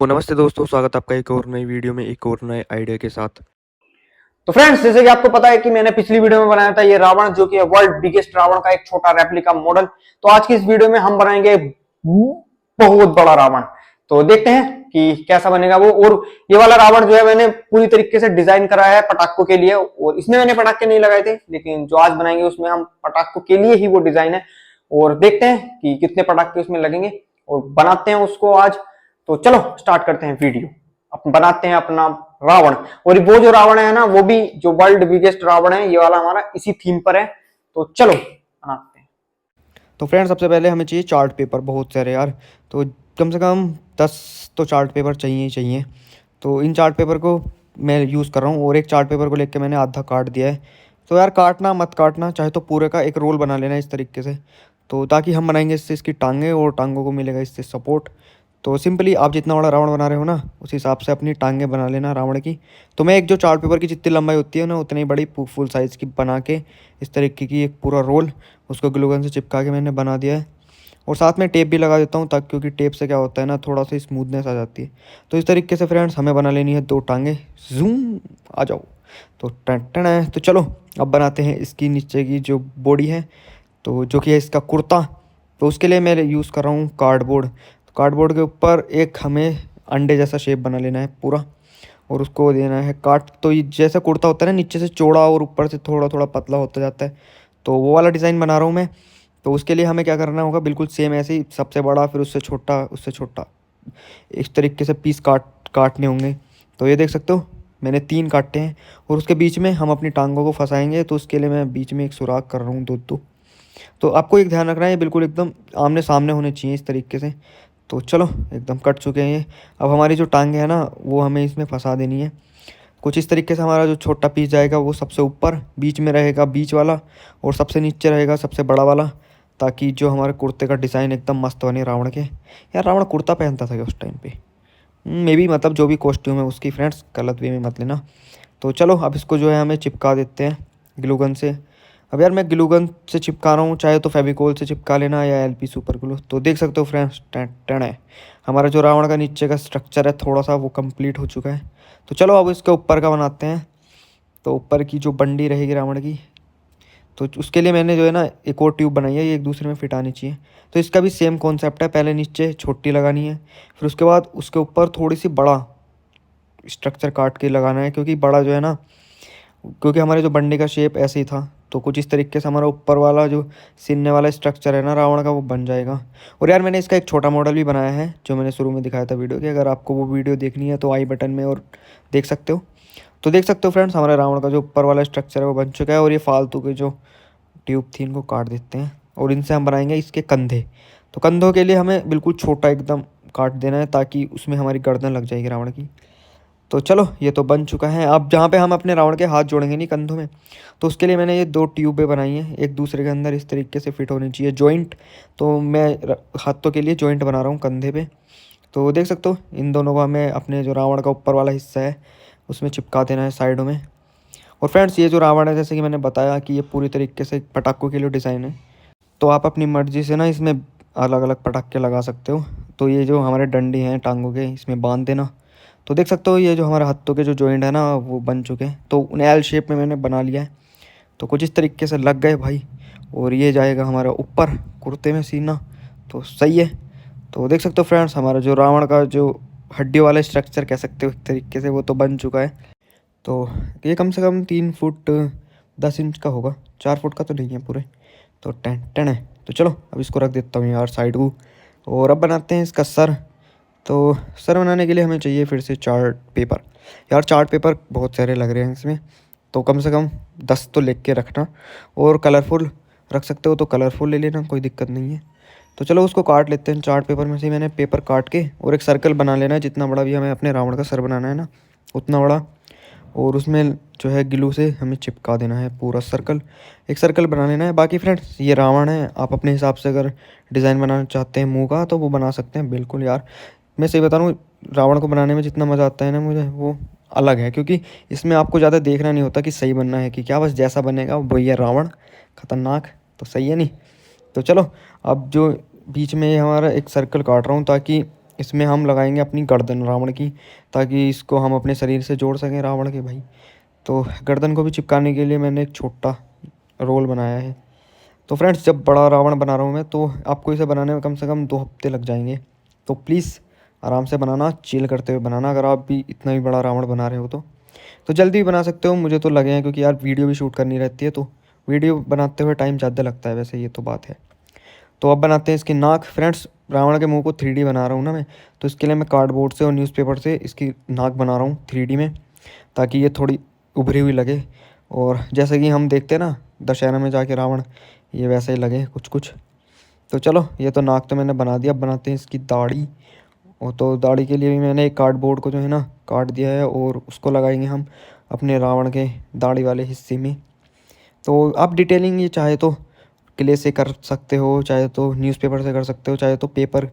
तो नमस्ते दोस्तों, स्वागत है आपका एक और नई वीडियो में एक और नए आइडिया के साथ। तो फ्रेंड्स, जैसे कि आपको पता है कि मैंने पिछली वीडियो में बनाया था ये रावण, जो कि है वर्ल्ड बिगेस्ट रावण का एक छोटा रेप्लिका मॉडल। तो आज की इस वीडियो में हम बनाएंगे बहुत बड़ा रावण। तो देखते हैं कि कैसा बनेगा वो। और ये वाला रावण जो है मैंने पूरी तरीके से डिजाइन करा है पटाखों के लिए, और इसमें मैंने पटाखे नहीं लगाए थे, लेकिन जो आज बनाएंगे उसमें हम पटाखों के लिए ही वो डिजाइन है। और देखते हैं कि कितने पटाखे उसमें लगेंगे और बनाते हैं उसको आज। तो चलो स्टार्ट करते हैं वीडियो, बनाते हैं अपना रावण। और वो जो रावण है ना, वो भी जो वर्ल्ड बिगेस्ट रावण है, ये वाला हमारा इसी थीम पर है। तो चलो बनाते हैं। तो फ्रेंड्स, सबसे पहले हमें चाहिए चार्ट पेपर बहुत सारे यार। तो कम से कम 10 तो चार्ट पेपर चाहिए ही चाहिए। तो इन चार्ट पेपर को मैं यूज़ कर रहा हूँ और एक चार्ट पेपर को लेकर मैंने आधा काट दिया है। तो यार काटना मत काटना, चाहे तो पूरे का एक रोल बना लेना इस तरीके से, तो ताकि हम बनाएंगे इससे इसकी टांगें और टांगों को मिलेगा इससे सपोर्ट। तो सिंपली आप जितना बड़ा रावण बना रहे हो ना, उस हिसाब से अपनी टांगें बना लेना रावण की। तो मैं एक जो चार्ट पेपर की जितनी लंबाई होती है ना, उतनी बड़ी फुल साइज़ की बना के इस तरीके की एक पूरा रोल उसको ग्लू गन से चिपका के मैंने बना दिया है। और साथ में टेप भी लगा देता हूँ, ताकि क्योंकि टेप से क्या होता है ना, थोड़ा सा स्मूथनेस आ जाती है। तो इस तरीके से फ्रेंड्स हमें बना लेनी है 2 टांगें। जूम आ जाओ। तो टन है। तो चलो अब बनाते हैं इसकी नीचे की जो बॉडी है, तो जो कि है इसका कुर्ता। तो उसके लिए मैं यूज़ कर रहा हूँ कार्डबोर्ड। तो कार्डबोर्ड के ऊपर एक हमें अंडे जैसा शेप बना लेना है पूरा, और उसको देना है काट। तो ये जैसा कुर्ता होता है ना, नीचे से चौड़ा और ऊपर से थोड़ा थोड़ा पतला होता जाता है, तो वो वाला डिज़ाइन बना रहा हूँ मैं। तो उसके लिए हमें क्या करना होगा, बिल्कुल सेम ऐसे ही सबसे बड़ा, फिर उससे छोटा, उससे छोटा, इस तरीके से पीस काटने होंगे। तो ये देख सकते हो मैंने 3 काटे हैं। और उसके बीच में हम अपनी टांगों को फंसाएंगे, तो उसके लिए मैं बीच में एक सुराख कर रहा हूँ 2-2। तो आपको एक ध्यान रखना है, ये बिल्कुल एकदम आमने सामने होने चाहिए इस तरीके से। तो चलो एकदम कट चुके हैं ये। अब हमारी जो टांगें हैं ना, वो हमें इसमें फंसा देनी है कुछ इस तरीके से। हमारा जो छोटा पीस जाएगा वो सबसे ऊपर, बीच में रहेगा बीच वाला, और सबसे नीचे रहेगा सबसे बड़ा वाला, ताकि जो हमारे कुर्ते का डिज़ाइन एकदम मस्त बने रावण के। यार रावण कुर्ता पहनता था क्या उस टाइम पे? मे बी, मतलब जो भी कॉस्ट्यूम है उसकी, फ्रेंड्स गलत वे में मत लेना। तो चलो अब इसको जो है हमें चिपका देते हैं ग्लू गन से। अब यार मैं ग्लू गन से चिपका रहा हूँ, चाहे तो फेविकोल से चिपका लेना या एलपी सुपर ग्लू। तो देख सकते हो फ्रेंड्स, टन है हमारा जो रावण का नीचे का स्ट्रक्चर है थोड़ा सा वो कंप्लीट हो चुका है। तो चलो अब इसके ऊपर का बनाते हैं। तो ऊपर की जो बंडी रहेगी रावण की, तो उसके लिए मैंने जो है ना एक और ट्यूब बनाई है, ये एक दूसरे में फिट आनी चाहिए। तो इसका भी सेम कॉन्सेप्ट है, पहले नीचे छोटी लगानी है, फिर उसके बाद उसके ऊपर थोड़ी सी बड़ा स्ट्रक्चर काट के लगाना है, क्योंकि बड़ा जो है ना, क्योंकि हमारे जो बंडी का शेप ऐसे ही था, तो कुछ इस तरीके से हमारा ऊपर वाला जो सिनने वाला स्ट्रक्चर है ना रावण का, वो बन जाएगा। और यार मैंने इसका एक छोटा मॉडल भी बनाया है, जो मैंने शुरू में दिखाया था वीडियो के। अगर आपको वो वीडियो देखनी है तो आई बटन में और देख सकते हो। तो देख सकते हो फ्रेंड्स, हमारे रावण का जो ऊपर वाला स्ट्रक्चर है वो बन चुका है। और ये फालतू के जो ट्यूब थी इनको काट देते हैं, और इनसे हम बनाएंगे इसके कंधे। तो कंधों के लिए हमें बिल्कुल छोटा एकदम काट देना है, ताकि उसमें हमारी गर्दन लग जाएगी रावण की। तो चलो ये तो बन चुका है। अब जहाँ पे हम अपने रावण के हाथ जोड़ेंगे नहीं कंधों में, तो उसके लिए मैंने ये 2 ट्यूबें बनाई हैं, एक दूसरे के अंदर इस तरीके से फिट होनी चाहिए जॉइंट। तो मैं हाथों के लिए जॉइंट बना रहा हूँ कंधे पे। तो देख सकते हो इन दोनों को हमें अपने जो रावण का ऊपर वाला हिस्सा है उसमें चिपका देना है साइडों में। और फ्रेंड्स, ये जो रावण है, जैसे कि मैंने बताया कि ये पूरी तरीके से पटाखों के लिए डिज़ाइन है। तो आप अपनी मर्ज़ी से ना इसमें अलग अलग पटाखे लगा सकते हो। तो ये जो हमारे डंडी हैं टांगों के, इसमें बांध देना। तो देख सकते हो ये जो हमारे हाथों के जो जॉइंट है ना, वो बन चुके हैं। तो उन्हें एल शेप में मैंने बना लिया है। तो कुछ इस तरीके से लग गए भाई। और ये जाएगा हमारा ऊपर कुर्ते में सीना। तो सही है। तो देख सकते हो फ्रेंड्स, हमारा जो रावण का जो हड्डी वाला स्ट्रक्चर कह सकते हो एक तरीके से, वो तो बन चुका है। तो ये कम से कम 3 फुट 10 इंच का होगा, 4 फुट का तो नहीं है पूरे। तो टेन टेन है। तो चलो अब इसको रख देता हूँ यार साइड को। और अब बनाते हैं इसका सर। तो सर बनाने के लिए हमें चाहिए फिर से चार्ट पेपर। यार चार्ट पेपर बहुत सारे लग रहे हैं इसमें, तो कम से कम 10 तो लेके रखना। और कलरफुल रख सकते हो तो कलरफुल ले लेना, कोई दिक्कत नहीं है। तो चलो उसको काट लेते हैं। चार्ट पेपर में से मैंने पेपर काट के और एक सर्कल बना लेना है, जितना बड़ा भी हमें अपने रावण का सर बनाना है ना, उतना बड़ा। और उसमें जो है ग्लू से हमें चिपका देना है पूरा सर्कल, एक सर्कल बना लेना है। बाकी फ्रेंड्स, ये रावण है, आप अपने हिसाब से अगर डिज़ाइन बनाना चाहते हैं मुँह का तो वो बना सकते हैं बिल्कुल। यार मैं सही बता रहा हूँ, रावण को बनाने में जितना मज़ा आता है ना मुझे, वो अलग है। क्योंकि इसमें आपको ज़्यादा देखना नहीं होता कि सही बनना है कि क्या, बस जैसा बनेगा वही है रावण। खतरनाक। तो सही है नहीं? तो चलो अब जो बीच में हमारा एक सर्कल काट रहा हूँ, ताकि इसमें हम लगाएंगे अपनी गर्दन रावण की, ताकि इसको हम अपने शरीर से जोड़ सकें रावण के भाई। तो गर्दन को भी चिपकाने के लिए मैंने एक छोटा रोल बनाया है। तो फ्रेंड्स, जब बड़ा रावण बना रहा हूँ मैं, तो आपको इसे बनाने में कम से कम 2 हफ्ते लग जाएंगे। तो प्लीज़ आराम से बनाना, चिल करते हुए बनाना, अगर आप भी इतना भी बड़ा रावण बना रहे हो तो जल्दी भी बना सकते हो। मुझे तो लगे हैं, क्योंकि यार वीडियो भी शूट करनी रहती है, तो वीडियो बनाते हुए टाइम ज़्यादा लगता है, वैसे ये तो बात है। तो अब बनाते हैं इसकी नाक। फ्रेंड्स, रावण के मुंह को 3D बना रहा हूँ ना मैं, तो इसके लिए मैं कार्डबोर्ड से और न्यूज़पेपर से इसकी नाक बना रहा हूँ 3D में, ताकि ये थोड़ी उभरी हुई लगे। और जैसे कि हम देखते हैं ना दशहरा में जाके रावण, ये वैसे ही लगे कुछ कुछ। तो चलो, ये तो नाक तो मैंने बना दिया। अब बनाते हैं इसकी दाढ़ी। और तो दाढ़ी के लिए भी मैंने एक कार्डबोर्ड को जो है ना काट दिया है, और उसको लगाएंगे हम अपने रावण के दाढ़ी वाले हिस्से में। तो आप डिटेलिंग ये चाहे तो क्ले से कर सकते हो, चाहे तो न्यूज़पेपर से कर सकते हो, चाहे तो पेपर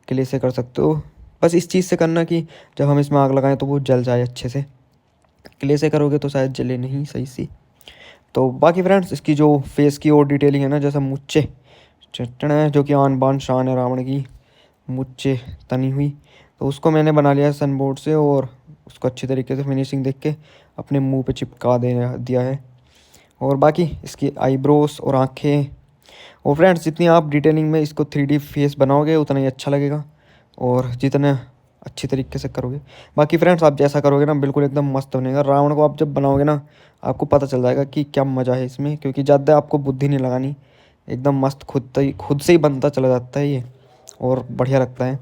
क्ले से कर सकते हो। बस इस चीज़ से करना कि जब हम इसमें आग लगाएं तो वो जल जाए अच्छे से। क्ले से करोगे तो शायद जले नहीं सही से। तो बाकी फ्रेंड्स, इसकी जो फेस की और डिटेलिंग है ना, जैसा मुच्चे चटना है, जो कि आन बान शान है रावण की, मुच्चे तनी हुई, तो उसको मैंने बना लिया है सन बोर्ड से, और उसको अच्छी तरीके से फिनिशिंग देख के अपने मुंह पे चिपका दे दिया है। और बाकी इसकी आईब्रोज और आँखें। और फ्रेंड्स, जितनी आप डिटेलिंग में इसको 3D फेस बनाओगे उतना ही अच्छा लगेगा, और जितना अच्छी तरीके से करोगे। बाकी फ्रेंड्स, आप जैसा करोगे ना बिल्कुल एकदम मस्त बनेगा। रावण को आप जब बनाओगे ना, आपको पता चल जाएगा कि क्या मज़ा है इसमें, क्योंकि ज़्यादा आपको बुद्धि नहीं लगानी, एकदम मस्त खुद से ही बनता चला जाता है ये, और बढ़िया लगता है।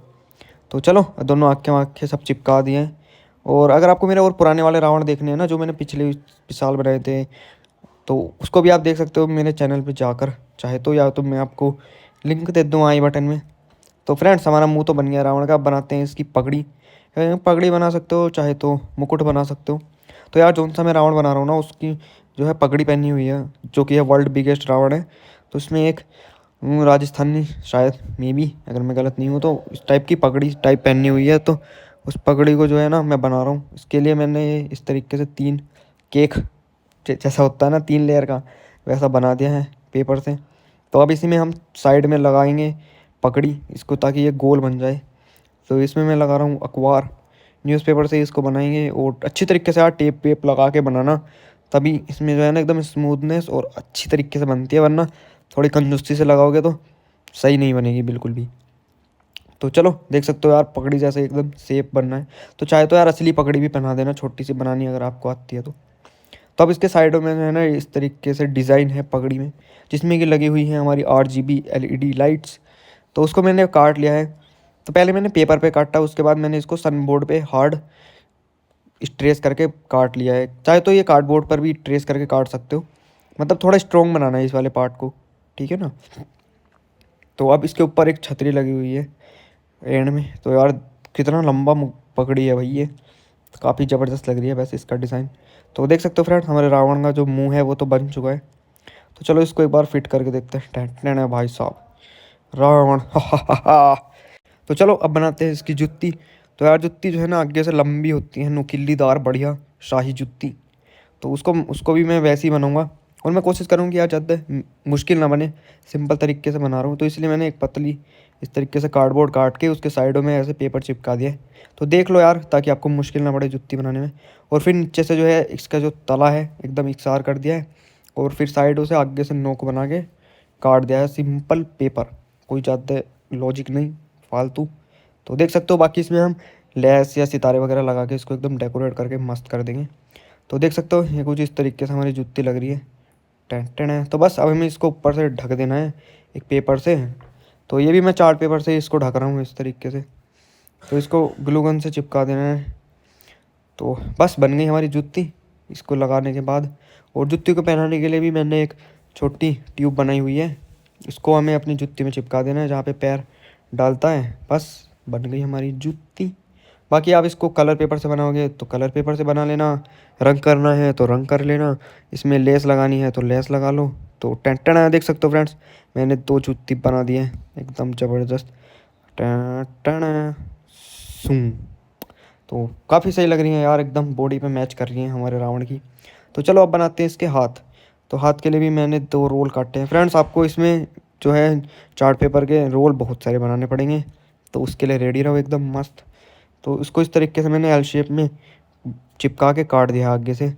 तो चलो, दोनों आँखें वाँखें सब चिपका दिए हैं। और अगर आपको मेरे और पुराने वाले रावण देखने हैं ना, जो मैंने पिछले साल बनाए थे, तो उसको भी आप देख सकते हो मेरे चैनल पे जाकर, चाहे तो, या तो मैं आपको लिंक दे दूँ आई बटन में। तो फ्रेंड्स, हमारा मुंह तो बन गया रावण का। अब बनाते हैं इसकी पगड़ी। पगड़ी बना सकते हो, चाहे तो मुकुट बना सकते हो। तो यार, जो सा मैं रावण बना रहा हूँ ना, उसकी जो है पगड़ी पहनी हुई है, जो कि है वर्ल्ड बिगेस्ट रावण है। तो इसमें एक राजस्थानी, शायद मे बी, अगर मैं गलत नहीं हूँ, तो इस टाइप की पगड़ी टाइप पहनी हुई है। तो उस पगड़ी को जो है ना मैं बना रहा हूँ। इसके लिए मैंने इस तरीके से 3 केक जैसा होता है ना 3 लेयर का, वैसा बना दिया है पेपर से। तो अब इसी में हम साइड में लगाएंगे पकड़ी इसको, ताकि ये गोल बन जाए। तो इसमें मैं लगा रहा हूँ अखबार, न्यूज़पेपर से इसको बनाएंगे, और अच्छी तरीके से यार टेप वेप लगा के बनाना, तभी इसमें जो है ना एकदम स्मूथनेस और अच्छी तरीके से बनती है, वरना थोड़ी कंजूसी से लगाओगे तो सही नहीं बनेगी बिल्कुल भी। तो चलो, देख सकते हो यार, पगड़ी जैसे एकदम सेप बनना है। तो चाहे तो यार असली पगड़ी भी पहना देना, छोटी सी बनानी अगर आपको आती है तो अब इसके साइडों में जो है ना इस तरीके से डिज़ाइन है पगड़ी में, जिसमें कि लगी हुई है हमारी RGB LED लाइट्स। तो उसको मैंने काट लिया है। तो पहले मैंने पेपर पे काटा, उसके बाद मैंने इसको सन बोर्ड पे हार्ड ट्रेस करके काट लिया है। चाहे तो ये कार्डबोर्ड पर भी ट्रेस करके काट सकते हो, मतलब थोड़ा स्ट्रॉन्ग बनाना है इस वाले पार्ट को, ठीक है ना। तो अब इसके ऊपर एक छतरी लगी हुई है एंड में। तो यार, कितना लंबा पगड़ी है भाई ये, काफ़ी ज़बरदस्त लग रही है वैसे इसका डिज़ाइन। तो देख सकते हो फ्रेंड्स, हमारे रावण का जो मुंह है वो तो बन चुका है। तो चलो, इसको एक बार फिट करके देखते हैं। टैटन है भाई साहब, रावण तो चलो, अब बनाते हैं इसकी जुत्ती। तो यार, जुत्ती जो है ना आगे से लंबी होती है, नुकीलीदार बढ़िया शाही जुत्ती। तो उसको उसको भी मैं वैसे ही बनाऊंगा, और मैं कोशिश करूँगी यार ज़्यादा मुश्किल ना बने, सिंपल तरीके से बना रहा हूँ। तो इसलिए मैंने एक पतली इस तरीके से कार्डबोर्ड काट के उसके साइडों में ऐसे पेपर चिपका दिया है। तो देख लो यार, ताकि आपको मुश्किल ना पड़े जुत्ती बनाने में। और फिर नीचे से जो है इसका जो तला है एकदम इकसार कर दिया है, और फिर साइडों से आगे से नोक बना के काट दिया है। सिंपल पेपर, कोई ज़्यादा लॉजिक नहीं, फालतू। तो देख सकते हो, बाकी इसमें हम लेस या सितारे वगैरह लगा के इसको एकदम डेकोरेट करके मस्त कर देंगे। तो देख सकते हो, ये कुछ इस तरीके से हमारी जुत्ती लग रही है। टेंटन है। तो बस अब हमें इसको ऊपर से ढक देना है एक पेपर से। तो ये भी मैं चार्ट पेपर से इसको ढक रहा हूँ इस तरीके से। तो इसको ग्लू गन से चिपका देना है। तो बस बन गई हमारी जूती इसको लगाने के बाद। और जूती को पहनाने के लिए भी मैंने एक छोटी ट्यूब बनाई हुई है, इसको हमें अपनी जूती में चिपका देना है जहाँ पे पैर डालता है। बस बन गई हमारी जूती। बाकी आप इसको कलर पेपर से बनाओगे तो कलर पेपर से बना लेना, रंग करना है तो रंग कर लेना, इसमें लेस लगानी है तो लेस लगा लो। तो टेंटन देख सकते हो फ्रेंड्स, मैंने 2 जूती बना दी है एकदम ज़बरदस्त। टेंटन सूं। तो काफ़ी सही लग रही हैं यार, एकदम बॉडी पे मैच कर रही हैं हमारे रावण की। तो चलो अब बनाते हैं इसके हाथ। तो हाथ के लिए भी मैंने 2 रोल काटे हैं फ्रेंड्स। आपको इसमें जो है चार्ट पेपर के रोल बहुत सारे बनाने पड़ेंगे, तो उसके लिए रेडी रहो एकदम मस्त। तो इसको इस तरीके से मैंने एल शेप में चिपका के काट दिया आगे से।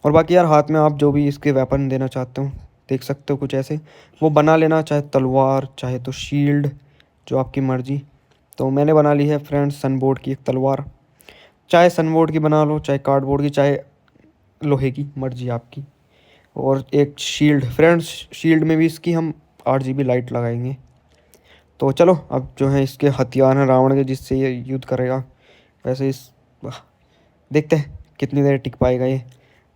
और बाकी यार हाथ में आप जो भी इसके वेपन देना चाहते हो देख सकते हो कुछ ऐसे वो बना लेना, चाहे तलवार चाहे तो शील्ड, जो आपकी मर्जी। तो मैंने बना ली है फ्रेंड्स सनबोर्ड की एक तलवार, चाहे सनबोर्ड की बना लो चाहे कार्डबोर्ड की चाहे लोहे की, मर्जी आपकी। और एक शील्ड फ्रेंड्स, शील्ड में भी इसकी हम 8 GB लाइट लगाएंगे। तो चलो अब जो है इसके हथियार हैं रावण के जिससे ये युद्ध करेगा। वैसे इस देखते हैं कितनी देर टिक पाएगा ये।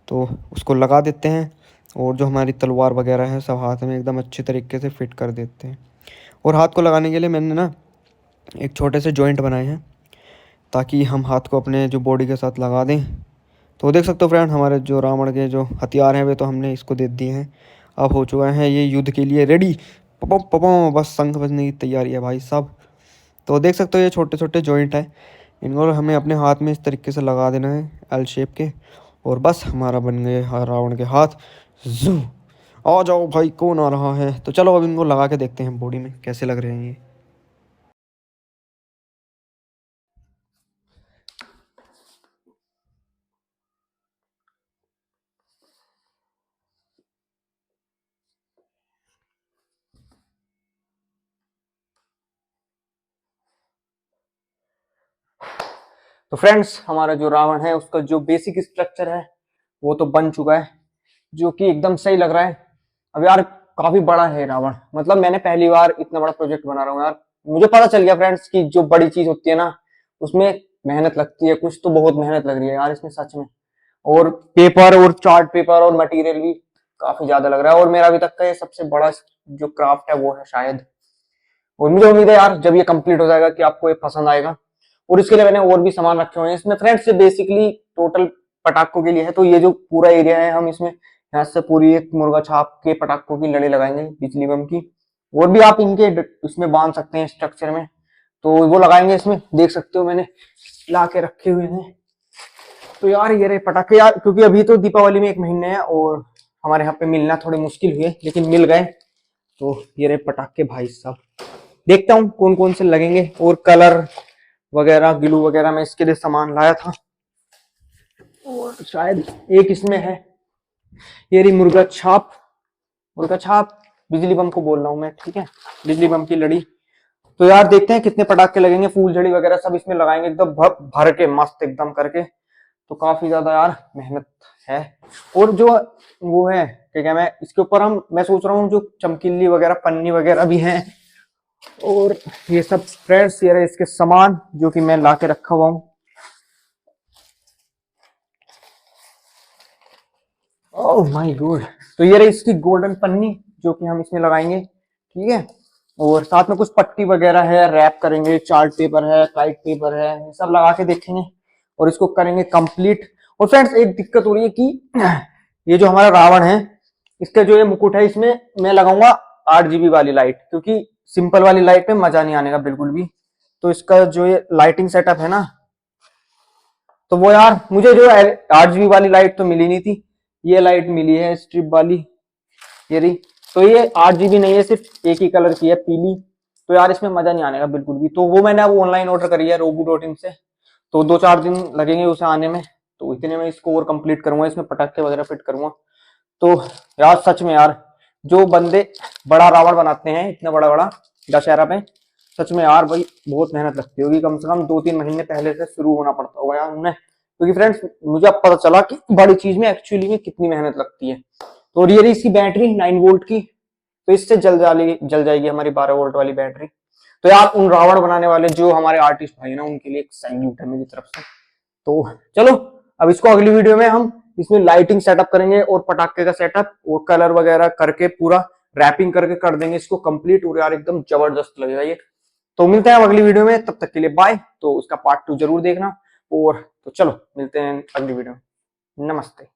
तो उसको लगा देते हैं और जो हमारी तलवार वगैरह है सब हाथ में एकदम अच्छे तरीके से फिट कर देते हैं। और हाथ को लगाने के लिए मैंने ना एक छोटे से जॉइंट बनाए हैं ताकि हम हाथ को अपने जो बॉडी के साथ लगा दें। तो देख सकते हो फ्रेंड हमारे जो रावण के जो हथियार हैं वे तो हमने इसको दे दिए हैं। अब हो चुका है ये युद्ध के लिए रेडी। पपो पपो बस शंख बजने की तैयारी है भाई साहब। तो देख सकते हो ये छोटे छोटे जॉइंट हैं, इनको हमें अपने हाथ में इस तरीके से लगा देना है एल शेप के। और बस हमारा बन गए रावण के हाथ। जू आ जाओ भाई, कौन आ रहा है। तो चलो अब इनको लगा के देखते हैं बॉडी में कैसे लग रहे हैं ये। तो फ्रेंड्स हमारा जो रावण है उसका जो बेसिक स्ट्रक्चर है वो तो बन चुका है, जो कि एकदम सही लग रहा है। अब यार काफी बड़ा है रावण, मतलब मैंने पहली बार इतना बड़ा प्रोजेक्ट बना रहा हूँ यार। मुझे पता चल गया फ्रेंड्स कि जो बड़ी चीज होती है ना उसमें मेहनत लगती है, कुछ तो बहुत मेहनत लग रही है यार इसमें सच में। और पेपर और चार्ट पेपर और मटेरियल भी काफी ज्यादा लग रहा है। और मेरा अभी तक का ये सबसे बड़ा जो क्राफ्ट है वो है शायद। और मुझे उम्मीद है यार जब ये कंप्लीट हो जाएगा कि आपको ये पसंद आएगा। और इसके लिए मैंने और भी सामान रखे हुए हैं इसमें फ्रेंड्स। ये बेसिकली टोटल पटाखों के लिए है। तो ये जो पूरा एरिया है हम इसमें यहाँ से पूरी एक मुर्गा छाप के पटाखों की लड़ी लगाएंगे बिजली बम की। और भी आप इनके इसमें बांध सकते हैं स्ट्रक्चर में, तो वो लगाएंगे इसमें। देख सकते हो मैंने ला के रखे हुए हैं। तो यार ये रहे पटाखे यार, क्योंकि अभी तो दीपावली में 1 महीने है और हमारे यहाँ पे मिलना थोड़े मुश्किल हुए लेकिन मिल गए। तो ये रहे पटाखे भाई साहब। देखता हूँ कौन कौन से लगेंगे। और कलर वगैरह ग्लू वगैरह मैं इसके लिए सामान लाया था और शायद एक इसमें है। ये रही मुर्गा छाप, मुर्गा छाप बिजली बम को बोल रहा हूँ मैं, ठीक है, बिजली बम की लड़ी। तो यार देखते हैं कितने पटाखे लगेंगे, फूलझड़ी वगैरह सब इसमें लगाएंगे एकदम भर के मस्त एकदम करके। तो काफी ज्यादा यार मेहनत है। और जो वो है क्या क्या मैं इसके ऊपर मैं सोच रहा हूँ जो चमकीली वगैरह पन्नी वगैरह भी है। और ये सब फ्रेंड्स ये रहे इसके सामान जो कि मैं ला के रखा हुआ हूँ। Oh my God. तो ये रही इसकी गोल्डन पन्नी जो कि हम इसमें लगाएंगे, ठीक है। और साथ में कुछ पट्टी वगैरह है, रैप करेंगे, चार्ट पेपर है, काइट पेपर है, ये सब लगा के देखेंगे और इसको करेंगे कंप्लीट। और फ्रेंड्स एक दिक्कत हो रही है कि ये जो हमारा रावण है इसका जो ये मुकुट है इसमें मैं लगाऊंगा 8 GB वाली लाइट, क्योंकि सिंपल वाली लाइट में मजा नहीं आने का बिल्कुल भी। तो इसका जो ये लाइटिंग सेटअप है ना, तो वो यार मुझे जो 8 GB वाली लाइट तो मिली नहीं थी, ये लाइट मिली है स्ट्रिप वाली, ये रही। तो ये 8 GB नहीं है, सिर्फ एक ही कलर की है, पीली। तो यार इसमें मजा नहीं आने का बिल्कुल भी। तो वो मैंने अब ऑनलाइन ऑर्डर करी है robu.in से। तो 2-4 दिन लगेंगे उसे आने में। तो इतने में इसको और कंप्लीट करूंगा, इसमें पटाखे वगैरह फिट करूंगा। तो यार सच में यार जो बंदे बड़ा रावण बनाते हैं इतना बड़ा बड़ा दशहरा पे, सच में यार भाई बहुत मेहनत लगती होगी। कम से कम 2-3 महीने पहले से शुरू होना पड़ता होगा यार उन्हें, क्योंकि फ्रेंड्स मुझे अब पता चला कि बड़ी चीज में एक्चुअली में कितनी मेहनत लगती है। तो ये रही इसकी बैटरी 9 वोल्ट की। तो इससे जल जाएगी हमारी 12 वोल्ट वाली बैटरी। तो यार उन रावण बनाने वाले जो हमारे आर्टिस्ट भाई ना उनके लिए एक सैल्यूट है मेरी तरफ से। तो चलो अब इसको अगली वीडियो में हम इसमें लाइटिंग सेटअप करेंगे और पटाखे का सेटअप और कलर वगैरह करके पूरा रैपिंग करके कर देंगे इसको कंप्लीट। और यार एकदम जबरदस्त लगेगा ये। तो मिलते हैं अगली वीडियो में, तब तक के लिए बाय। तो उसका पार्ट 2 जरूर देखना। और तो चलो मिलते हैं अगली वीडियो में। नमस्ते।